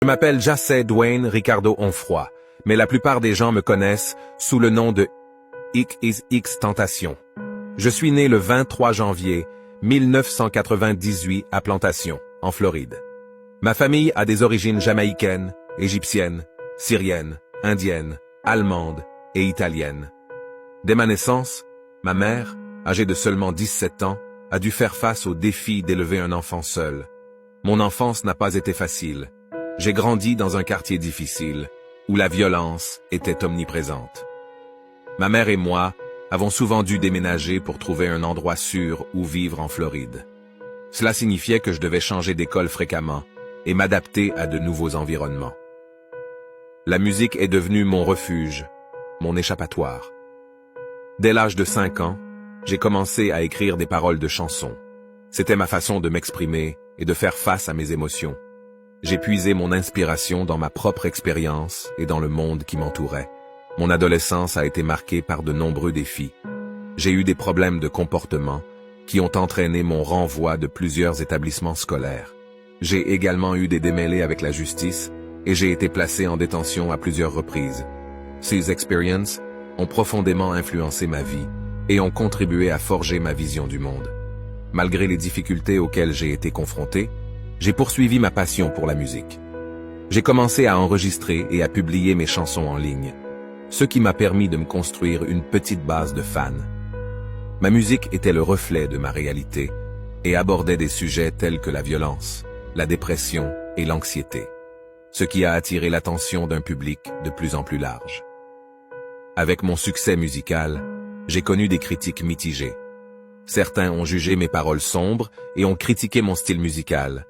Je m'appelle Jacé Dwayne Ricardo Onfroy, mais la plupart des gens me connaissent sous le nom de X Tentation. Je suis né le 23 janvier 1998 à Plantation, en Floride. Ma famille a des origines jamaïcaines, égyptiennes, syriennes, indiennes, allemandes et italiennes. Dès ma naissance, ma mère, âgée de seulement 17 ans, a dû faire face au défi d'élever un enfant seul. Mon enfance n'a pas été facile. J'ai grandi dans un quartier difficile, où la violence était omniprésente. Ma mère et moi avons souvent dû déménager pour trouver un endroit sûr où vivre en Floride. Cela signifiait que je devais changer d'école fréquemment et m'adapter à de nouveaux environnements. La musique est devenue mon refuge, mon échappatoire. Dès l'âge de 5 ans, j'ai commencé à écrire des paroles de chansons. C'était ma façon de m'exprimer et de faire face à mes émotions. J'ai puisé mon inspiration dans ma propre expérience et dans le monde qui m'entourait. Mon adolescence a été marquée par de nombreux défis. J'ai eu des problèmes de comportement qui ont entraîné mon renvoi de plusieurs établissements scolaires. J'ai également eu des démêlés avec la justice et j'ai été placé en détention à plusieurs reprises. Ces expériences ont profondément influencé ma vie et ont contribué à forger ma vision du monde. Malgré les difficultés auxquelles j'ai été confronté, j'ai poursuivi ma passion pour la musique. J'ai commencé à enregistrer et à publier mes chansons en ligne, ce qui m'a permis de me construire une petite base de fans. Ma musique était le reflet de ma réalité et abordait des sujets tels que la violence, la dépression et l'anxiété, ce qui a attiré l'attention d'un public de plus en plus large. Avec mon succès musical, j'ai connu des critiques mitigées. Certains ont jugé mes paroles sombres et ont critiqué mon style musical,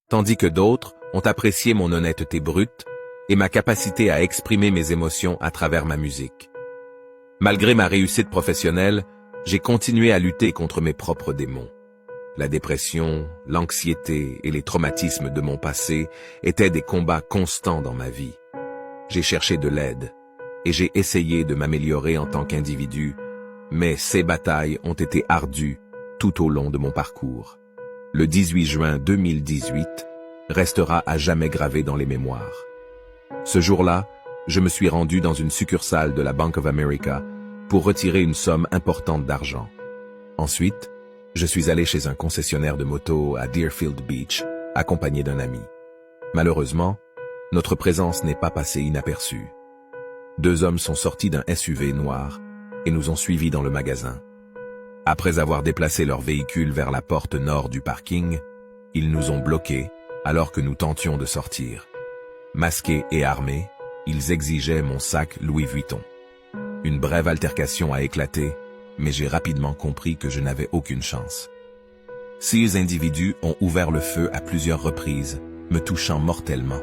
tandis que d'autres ont apprécié mon honnêteté brute et ma capacité à exprimer mes émotions à travers ma musique. Malgré ma réussite professionnelle, j'ai continué à lutter contre mes propres démons. La dépression, l'anxiété et les traumatismes de mon passé étaient des combats constants dans ma vie. J'ai cherché de l'aide et j'ai essayé de m'améliorer en tant qu'individu, mais ces batailles ont été ardues tout au long de mon parcours. Le 18 juin 2018 restera à jamais gravé dans les mémoires. Ce jour-là, je me suis rendu dans une succursale de la Bank of America pour retirer une somme importante d'argent. Ensuite, je suis allé chez un concessionnaire de moto à Deerfield Beach, accompagné d'un ami. Malheureusement, notre présence n'est pas passée inaperçue. 2 hommes sont sortis d'un SUV noir et nous ont suivis dans le magasin. Après avoir déplacé leur véhicule vers la porte nord du parking, ils nous ont bloqués alors que nous tentions de sortir. Masqués et armés, ils exigeaient mon sac Louis Vuitton. Une brève altercation a éclaté, mais j'ai rapidement compris que je n'avais aucune chance. Ces individus ont ouvert le feu à plusieurs reprises, me touchant mortellement.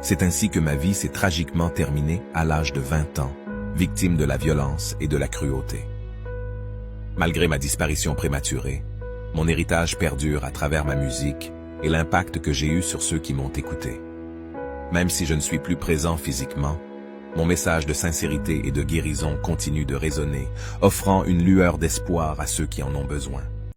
C'est ainsi que ma vie s'est tragiquement terminée à l'âge de 20 ans, victime de la violence et de la cruauté. Malgré ma disparition prématurée, mon héritage perdure à travers ma musique et l'impact que j'ai eu sur ceux qui m'ont écouté. Même si je ne suis plus présent physiquement, mon message de sincérité et de guérison continue de résonner, offrant une lueur d'espoir à ceux qui en ont besoin.